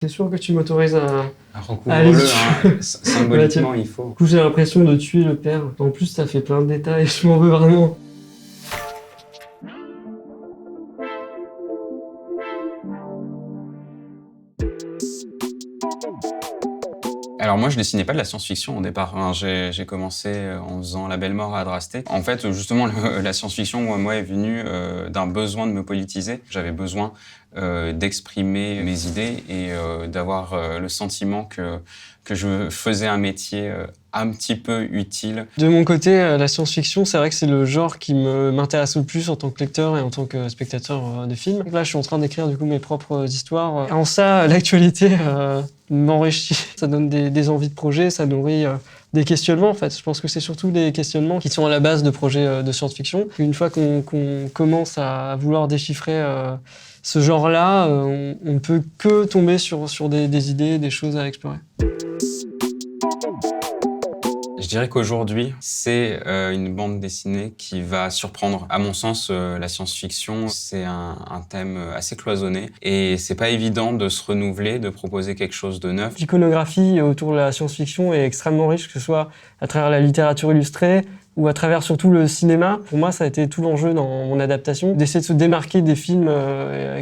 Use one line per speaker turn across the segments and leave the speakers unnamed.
C'est sûr que tu m'autorises à aller
Recouvre-le, hein. Symboliquement, il faut.
Du coup, j'ai l'impression de tuer le père. En plus, ça fait plein de détails, je m'en veux vraiment.
Alors moi, je dessinais pas de la science-fiction au départ. Hein. J'ai commencé en faisant La Belle Mort à Adrasté. En fait, justement, la science-fiction, moi, est venue d'un besoin de me politiser. J'avais besoin d'exprimer mes idées et d'avoir le sentiment que je faisais un métier un petit peu utile.
De mon côté, la science-fiction, c'est vrai que c'est le genre qui m'intéresse le plus en tant que lecteur et en tant que spectateur de films. Là, je suis en train d'écrire du coup mes propres histoires. En ça, l'actualité m'enrichit. Ça donne des envies de projet, ça nourrit des questionnements en fait. Je pense que c'est surtout des questionnements qui sont à la base de projets de science-fiction. Une fois qu'on commence à vouloir déchiffrer ce genre-là, on ne peut que tomber sur des idées, des choses à explorer.
Je dirais qu'aujourd'hui, c'est une bande dessinée qui va surprendre. À mon sens, la science-fiction, c'est un thème assez cloisonné et c'est pas évident de se renouveler, de proposer quelque chose de neuf.
L'iconographie autour de la science-fiction est extrêmement riche, que ce soit à travers la littérature illustrée ou à travers surtout le cinéma. Pour moi, ça a été tout l'enjeu dans mon adaptation, d'essayer de se démarquer des films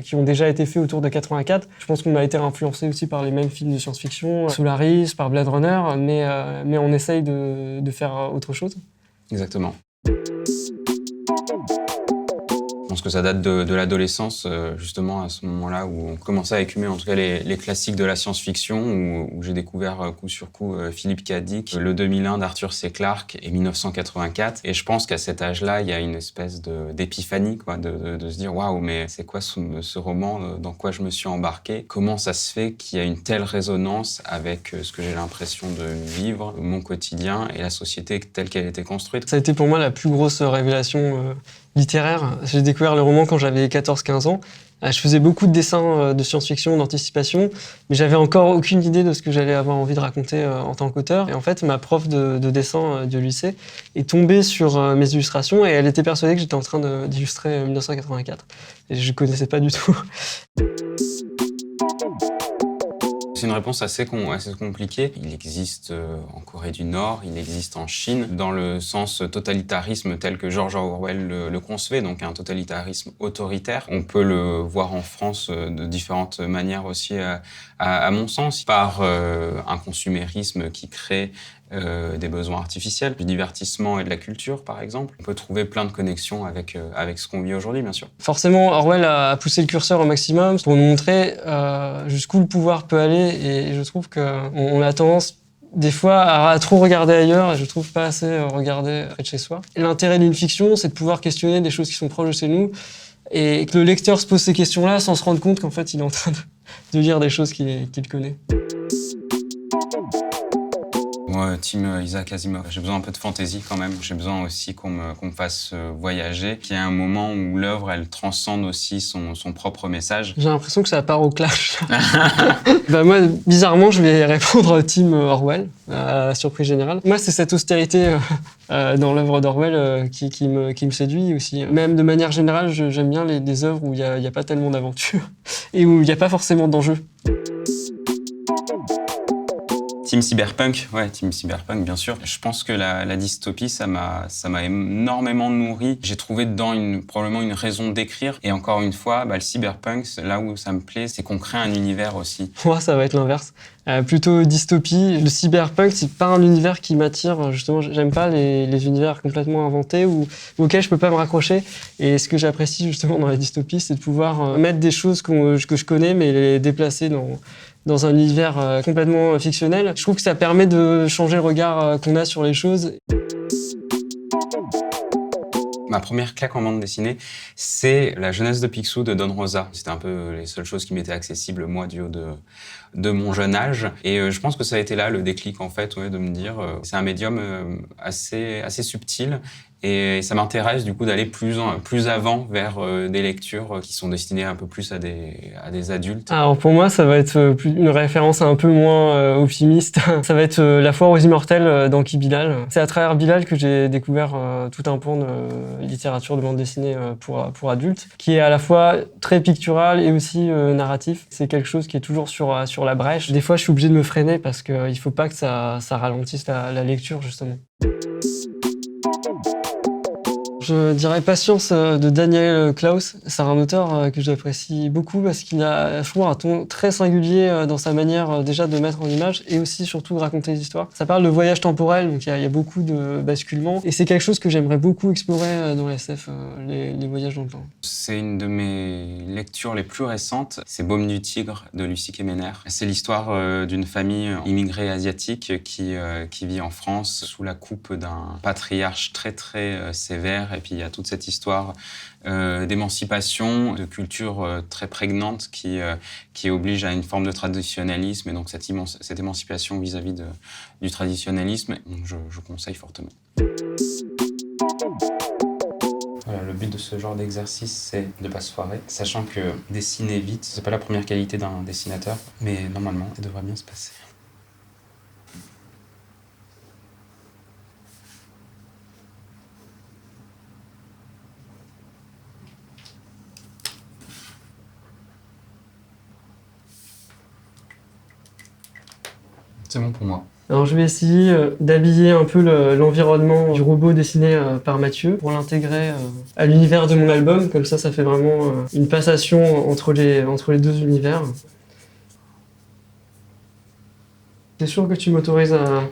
qui ont déjà été faits autour de 84. Je pense qu'on a été influencé aussi par les mêmes films de science-fiction, Solaris, par Blade Runner, mais on essaye de faire autre chose.
Exactement. Je pense que ça date de l'adolescence, justement à ce moment-là où on commençait à écumer en tout cas les classiques de la science-fiction, où j'ai découvert coup sur coup Philippe K. Dick, le 2001 d'Arthur C. Clarke et 1984. Et je pense qu'à cet âge-là, il y a une espèce d'épiphanie, quoi, de se dire waouh, mais c'est quoi ce roman, dans quoi je me suis embarqué? Comment ça se fait qu'il y a une telle résonance avec ce que j'ai l'impression de vivre, mon quotidien et la société telle qu'elle était construite?
Ça a été pour moi la plus grosse révélation littéraire. J'ai découvert le roman quand j'avais 14-15 ans. Je faisais beaucoup de dessins de science-fiction, d'anticipation, mais j'avais encore aucune idée de ce que j'allais avoir envie de raconter en tant qu'auteur. Et en fait, ma prof de dessin du lycée est tombée sur mes illustrations et elle était persuadée que j'étais en train d'illustrer 1984. Et je connaissais pas du tout.
C'est une réponse assez compliquée. Il existe en Corée du Nord, il existe en Chine, dans le sens totalitarisme tel que George Orwell le concevait, donc un totalitarisme autoritaire. On peut le voir en France de différentes manières aussi, à mon sens, par un consumérisme qui crée des besoins artificiels, du divertissement et de la culture, par exemple. On peut trouver plein de connexions avec ce qu'on vit aujourd'hui, bien sûr.
Forcément, Orwell a poussé le curseur au maximum pour nous montrer jusqu'où le pouvoir peut aller, et je trouve qu'on a tendance des fois à trop regarder ailleurs, et je trouve pas assez regarder près de chez soi. Et l'intérêt d'une fiction, c'est de pouvoir questionner des choses qui sont proches de chez nous, et que le lecteur se pose ces questions-là sans se rendre compte qu'en fait, il est en train de lire des choses qu'il connaît.
Moi, team Isaac Asimov. J'ai besoin un peu de fantaisie quand même. J'ai besoin aussi qu'on me fasse voyager. Qu'il y ait un moment où l'œuvre, elle transcende aussi son propre message.
J'ai l'impression que ça part au clash. Moi, bizarrement, je vais répondre team Orwell, à la surprise générale. Moi, c'est cette austérité dans l'œuvre d'Orwell qui me séduit aussi. Même de manière générale, j'aime bien des œuvres où il n'y a pas tellement d'aventure et où il n'y a pas forcément d'enjeu.
Team Cyberpunk, ouais, Team Cyberpunk, bien sûr. Je pense que la dystopie, ça m'a énormément nourri. J'ai trouvé dedans probablement une raison d'écrire. Et encore une fois, le cyberpunk, là où ça me plaît, c'est qu'on crée un univers aussi.
Moi, ça va être l'inverse. Plutôt dystopie. Le cyberpunk, c'est pas un univers qui m'attire. Justement, j'aime pas les univers complètement inventés ou auxquels je peux pas me raccrocher. Et ce que j'apprécie justement dans la dystopie, c'est de pouvoir mettre des choses que je connais, mais les déplacer dans un univers complètement fictionnel. Je trouve que ça permet de changer le regard qu'on a sur les choses.
Ma première claque en bande dessinée, c'est La jeunesse de Picsou de Don Rosa. C'était un peu les seules choses qui m'étaient accessibles, moi, du haut de mon jeune âge. Et je pense que ça a été là le déclic, en fait, ouais, de me dire c'est un médium assez subtil Et ça m'intéresse du coup d'aller plus avant vers des lectures qui sont destinées un peu plus à des adultes.
Alors pour moi, ça va être une référence un peu moins optimiste. Ça va être La Foire aux Immortels d'Enki Bilal. C'est à travers Bilal que j'ai découvert tout un pan de littérature de bande dessinée pour adultes, qui est à la fois très pictural et aussi narratif. C'est quelque chose qui est toujours sur la brèche. Des fois, je suis obligé de me freiner parce qu'il faut pas que ça ralentisse la lecture, justement. Je dirais Patience de Daniel Klaus. C'est un auteur que j'apprécie beaucoup parce qu'il a, je trouve, un ton très singulier dans sa manière déjà de mettre en image et aussi surtout de raconter des histoires. Ça parle de voyage temporel, donc il y a beaucoup de basculements et c'est quelque chose que j'aimerais beaucoup explorer dans la SF, les voyages dans le temps.
C'est une de mes lectures les plus récentes. C'est Baume du Tigre de Lucie Kemener. C'est l'histoire d'une famille immigrée asiatique qui vit en France sous la coupe d'un patriarche très sévère. Et puis il y a toute cette histoire d'émancipation, de culture très prégnante qui oblige à une forme de traditionnalisme. Et donc cette émancipation vis-à-vis du traditionnalisme, je conseille fortement. Voilà, le but de ce genre d'exercice, c'est de ne pas se foirer, sachant que dessiner vite, c'est pas la première qualité d'un dessinateur, mais normalement, ça devrait bien se passer. C'est bon pour moi.
Alors je vais essayer d'habiller un peu l'environnement du robot dessiné par Mathieu pour l'intégrer à l'univers de mon album. Comme ça fait vraiment une passation entre les deux univers. C'est sûr que tu m'autorises à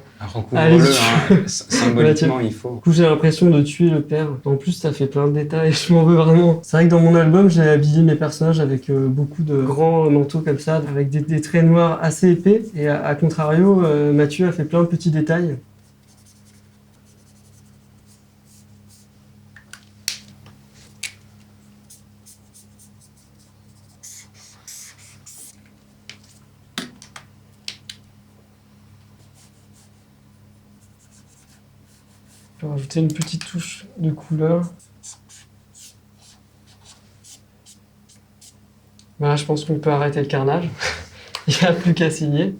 aller
recouvre-le, hein. Symboliquement, il faut.
Du coup, j'ai l'impression de tuer le père. En plus, ça fait plein de détails, je m'en veux vraiment. C'est vrai que dans mon album, j'ai habillé mes personnages avec beaucoup de grands manteaux comme ça, avec des traits noirs assez épais. Et à contrario, Mathieu a fait plein de petits détails. Je vais rajouter une petite touche de couleur. Voilà, je pense qu'on peut arrêter le carnage. Il n'y a plus qu'à signer.